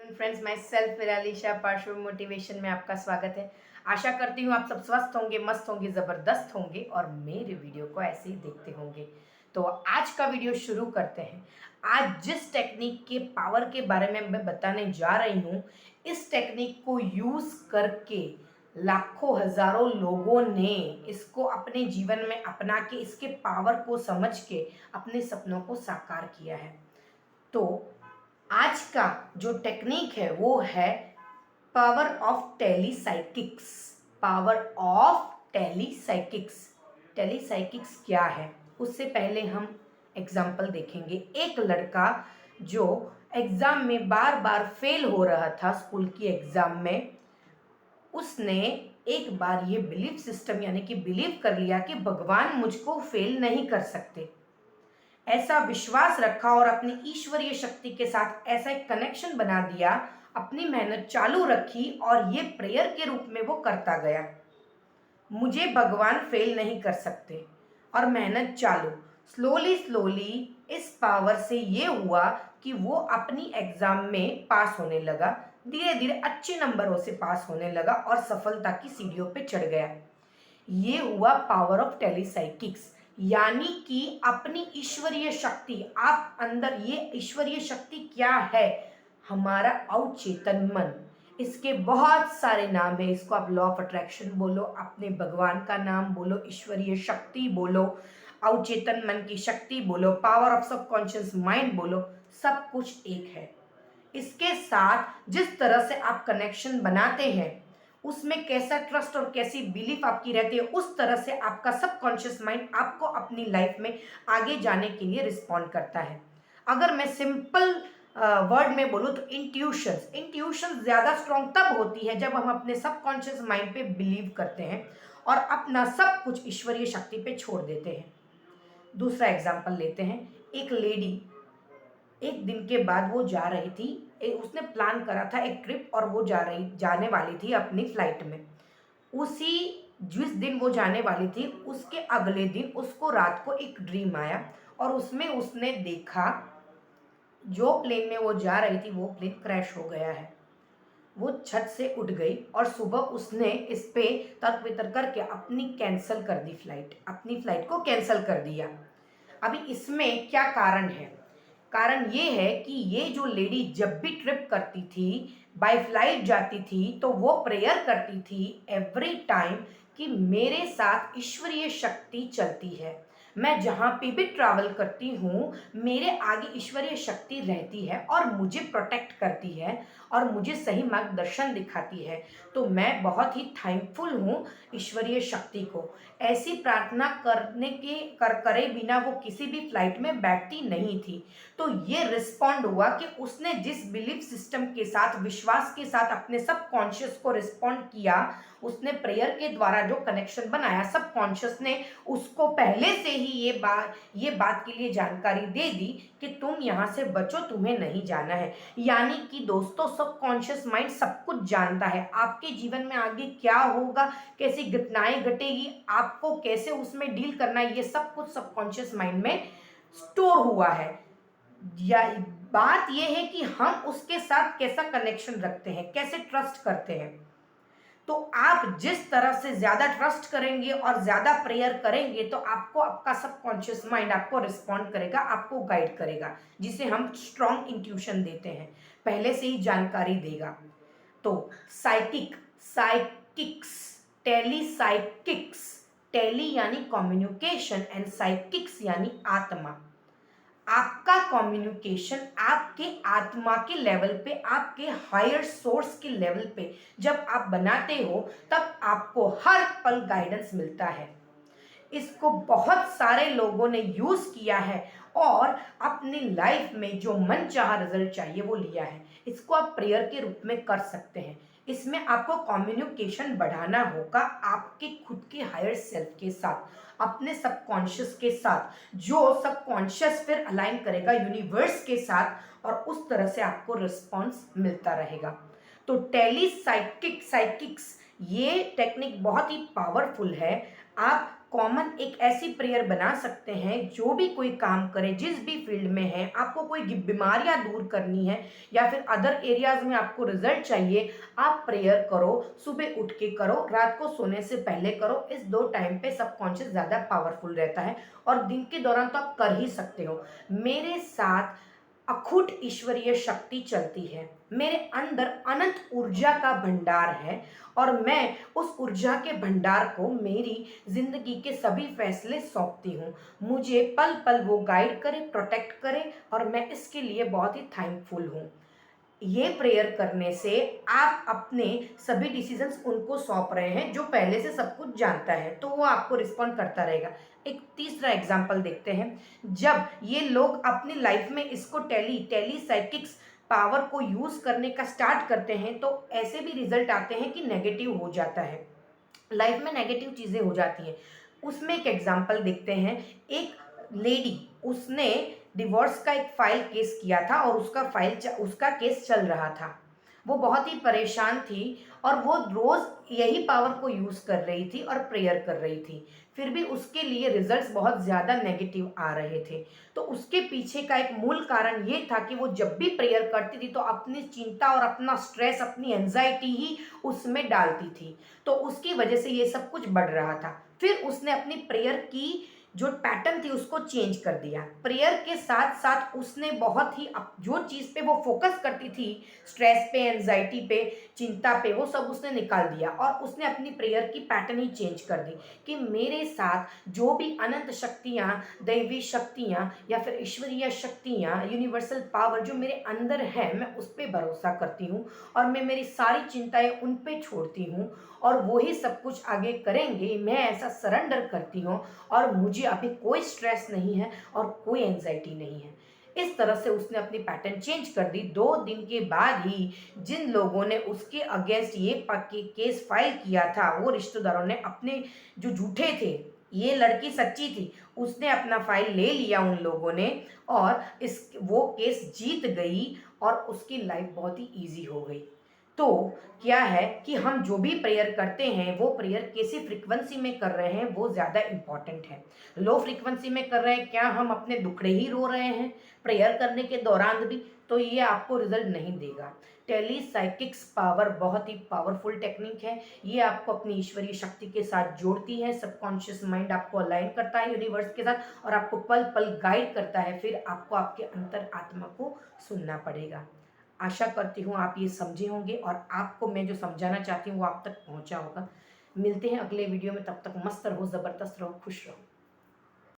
Friends, my self विरालिशा पार्श्व motivation में आपका स्वागत है। आशा करती हूँ आप सब स्वस्थ होंगे, मस्त होंगे, ज़बरदस्त होंगे और मेरे वीडियो को ऐसे ही देखते होंगे। तो आज का वीडियो शुरू करते हैं। आज जिस टेक्निक के पावर के बारे में मैं बताने जा रही हूँ, इस टेक्निक को यूज़ करके लाखों हज़ारों लोगों ने इसको अपने जीवन में अपना के इसके पावर को समझ के अपने सपनों को साकार किया है। तो आज का जो टेक्निक है वो है power of telepsychics. Power of telepsychics. Telepsychics क्या है, उससे पहले हम एग्जाम्पल देखेंगे। एक लड़का जो एग्जाम में बार बार फेल हो रहा था, स्कूल की एग्जाम में, उसने एक बार ये बिलीफ सिस्टम यानी कि बिलीव कर लिया कि भगवान मुझको फेल नहीं कर सकते। ऐसा विश्वास रखा और अपनी ईश्वरीय शक्ति के साथ ऐसा एक कनेक्शन बना दिया, अपनी मेहनत चालू रखी और ये प्रेयर के रूप में वो करता गया, मुझे भगवान फेल नहीं कर सकते। और मेहनत चालू, स्लोली स्लोली इस पावर से ये हुआ कि वो अपनी एग्जाम में पास होने लगा, धीरे धीरे अच्छे नंबरों से पास होने लगा और सफलता की सीढ़ियों पे चढ़ गया। ये हुआ पावर ऑफ टेलीसाइकिक्स, यानी कि अपनी ईश्वरीय शक्ति, आप अंदर ये ईश्वरीय शक्ति क्या है, हमारा अवचेतन मन। इसके बहुत सारे नाम है, इसको आप लॉ ऑफ अट्रैक्शन बोलो, अपने भगवान का नाम बोलो, ईश्वरीय शक्ति बोलो, अवचेतन मन की शक्ति बोलो, पावर ऑफ सबकॉन्शियस माइंड बोलो, सब कुछ एक है। इसके साथ जिस तरह से आप कनेक्शन बनाते हैं, उसमें कैसा ट्रस्ट और कैसी बिलीफ आपकी रहती है, उस तरह से आपका सबकॉन्शियस माइंड आपको अपनी लाइफ में आगे जाने के लिए रिस्पॉन्ड करता है। अगर मैं सिंपल वर्ड में बोलूँ तो इंट्यूशन ज़्यादा स्ट्रॉन्ग तब होती है जब हम अपने सबकॉन्शियस माइंड पे बिलीव करते हैं और अपना सब कुछ ईश्वरीय शक्ति पे छोड़ देते हैं। दूसरा एग्जाम्पल लेते हैं। एक लेडी, एक दिन के बाद वो जा रही थी, उसने प्लान करा था एक ट्रिप और वो जाने वाली थी अपनी फ्लाइट में। उसी जिस दिन वो जाने वाली थी, उसके अगले दिन उसको रात को एक ड्रीम आया और उसमें उसने देखा जो प्लेन में वो जा रही थी वो प्लेन क्रैश हो गया है। वो छत से उठ गई और सुबह उसने इस पे तर्क वितर्क करके अपनी फ्लाइट को कैंसिल कर दिया। अभी इसमें क्या कारण है? कारण ये है कि ये जो लेडी जब भी ट्रिप करती थी, बाय फ्लाइट जाती थी, तो वो प्रेयर करती थी एवरी टाइम कि मेरे साथ ईश्वरीय शक्ति चलती है, मैं जहाँ पे भी ट्रैवल करती हूँ मेरे आगे ईश्वरीय शक्ति रहती है और मुझे प्रोटेक्ट करती है और मुझे सही मार्गदर्शन दिखाती है। तो मैं बहुत ही थैंकफुल हूँ ईश्वरीय शक्ति को। ऐसी प्रार्थना करने के करे बिना वो किसी भी फ्लाइट में बैठती नहीं थी। तो ये रिस्पॉन्ड हुआ कि उसने जिस बिलीफ सिस्टम के साथ, विश्वास के साथ अपने सब कॉन्शियस को रिस्पॉन्ड किया, उसने प्रेयर के द्वारा जो कनेक्शन बनाया, सब कॉन्शियस ने उसको पहले से ही ये बात के लिए जानकारी दे दी कि तुम यहाँ से बचो, तुम्हें नहीं जाना है। यानी कि दोस्तों, सब कॉन्शियस माइंड सब कुछ जानता है, आपके जीवन में आगे क्या होगा, कैसी घटनाएं घटेगी, आपको कैसे उसमें डील करना है, ये सब कुछ सबकॉन्शियस माइंड में स्टोर हुआ है। या बात यह है कि हम उसके साथ कैसा कनेक्शन रखते हैं, कैसे ट्रस्ट करते हैं। तो आप जिस तरह से ज्यादा ट्रस्ट करेंगे और ज्यादा प्रेयर करेंगे तो आपको आपका सबकॉन्शियस माइंड आपको रिस्पॉन्ड करेगा, आपको गाइड करेगा, जिसे हम स्ट्रॉन्ग इंट्यूशन देते हैं, पहले से ही जानकारी देगा। तो साइकिक्स, टेलीसाइकिक्स, टेली यानी कम्युनिकेशन एंड साइकिक्स यानी आत्मा। आपका कम्युनिकेशन आपके आत्मा के लेवल पे, आपके हायर सोर्स के लेवल पे जब आप बनाते हो, तब आपको हर पल गाइडेंस मिलता है। इसको बहुत सारे लोगों ने यूज किया है और अपनी लाइफ में जो मन चाहा रिजल्ट चाहिए वो लिया है। इसको आप प्रेयर के रूप में कर सकते हैं। इसमें आपको कम्युनिकेशन बढ़ाना होगा आपके खुद के हायर सेल्फ के साथ, अपने सबकॉन्शियस के साथ, जो सबकॉन्शियस फिर अलाइन करेगा यूनिवर्स के साथ और उस तरह से आपको रिस्पॉन्स मिलता रहेगा। तो टेलीसाइकिक्स ये टेक्निक बहुत ही पावरफुल है। आप कॉमन एक ऐसी प्रेयर बना सकते हैं, जो भी कोई काम करे, जिस भी फील्ड में है, आपको कोई बीमारियां दूर करनी है या फिर अदर एरियाज में आपको रिजल्ट चाहिए, आप प्रेयर करो। सुबह उठ के करो, रात को सोने से पहले करो। इस 2 टाइम पे सबकॉन्शियस ज़्यादा पावरफुल रहता है और दिन के दौरान तो आप कर ही सकते हो। मेरे साथ अखुट ईश्वरीय शक्ति चलती है, मेरे अंदर अनंत ऊर्जा का भंडार है और मैं उस ऊर्जा के भंडार को मेरी जिंदगी के सभी फैसले सौंपती हूँ। मुझे पल पल वो गाइड करे, प्रोटेक्ट करे और मैं इसके लिए बहुत ही थैंकफुल हूँ। ये प्रेयर करने से आप अपने सभी डिसीजंस उनको सौंप रहे हैं, जो पहले से सब कुछ जानता है, तो वो आपको रिस्पॉन्ड करता रहेगा। एक तीसरा एग्जाम्पल देखते हैं। जब ये लोग अपनी लाइफ में इसको टेली साइकिक्स पावर को यूज करने का स्टार्ट करते हैं, तो ऐसे भी रिजल्ट आते हैं कि नेगेटिव हो जाता है, लाइफ में नेगेटिव चीजें हो जाती हैं। उसमें एक एग्जाम्पल देखते हैं। एक लेडी, उसने डिवोर्स का एक फाइल केस किया था और उसका केस चल रहा था। वो बहुत ही परेशान थी और वो रोज यही पावर को यूज कर रही थी और प्रेयर कर रही थी, फिर भी उसके लिए रिजल्ट्स बहुत ज़्यादा नेगेटिव आ रहे थे। तो उसके पीछे का एक मूल कारण ये था कि वो जब भी प्रेयर करती थी तो अपनी चिंता और अपना स्ट्रेस, अपनी एंजाइटी ही उसमें डालती थी, तो उसकी वजह से ये सब कुछ बढ़ रहा था। फिर उसने अपनी प्रेयर की जो पैटर्न थी उसको चेंज कर दिया। प्रेयर के साथ साथ उसने बहुत ही जो चीज़ पे वो फोकस करती थी, स्ट्रेस पे, एंजाइटी पे, चिंता पे, वो सब उसने निकाल दिया और उसने अपनी प्रेयर की पैटर्न ही चेंज कर दी कि मेरे साथ जो भी अनंत शक्तियाँ, दैवी शक्तियाँ या फिर ईश्वरीय शक्तियाँ, यूनिवर्सल पावर जो मेरे अंदर है, मैं उस पर भरोसा करती हूँ और मैं मेरी सारी चिंताएं उन पे छोड़ती हूँ और वही सब कुछ आगे करेंगे। मैं ऐसा सरेंडर करती हूँ और मुझे अभी कोई स्ट्रेस नहीं है और कोई एंजाइटी नहीं है। इस तरह से उसने अपनी पैटर्न चेंज कर दी। 2 दिन के बाद ही जिन लोगों ने उसके अगेंस्ट ये केस फाइल किया था, वो रिश्तेदारों ने अपने जो झूठे थे, ये लड़की सच्ची थी, उसने अपना फाइल ले लिया उन लोगों ने और वो केस जीत गई और उसकी लाइफ बहुत ही ईजी हो गई। तो क्या है कि हम जो भी प्रेयर करते हैं, वो प्रेयर कैसी फ्रीक्वेंसी में कर रहे हैं वो ज़्यादा इम्पॉर्टेंट है। लो फ्रीक्वेंसी में कर रहे हैं, क्या हम अपने दुखड़े ही रो रहे हैं प्रेयर करने के दौरान भी, तो ये आपको रिजल्ट नहीं देगा। टेली साइकिक्स पावर बहुत ही पावरफुल टेक्निक है। ये आपको अपनी ईश्वरीय शक्ति के साथ जोड़ती है, सबकॉन्शियस माइंड आपको अलाइन करता है यूनिवर्स के साथ और आपको पल पल गाइड करता है। फिर आपको आपके अंतर आत्मा को सुनना पड़ेगा। आशा करती हूँ आप ये समझे होंगे और आपको मैं जो समझाना चाहती हूँ वो आप तक पहुँचा होगा। मिलते हैं अगले वीडियो में, तब तक मस्त रहो, ज़बरदस्त रहो, खुश रहो।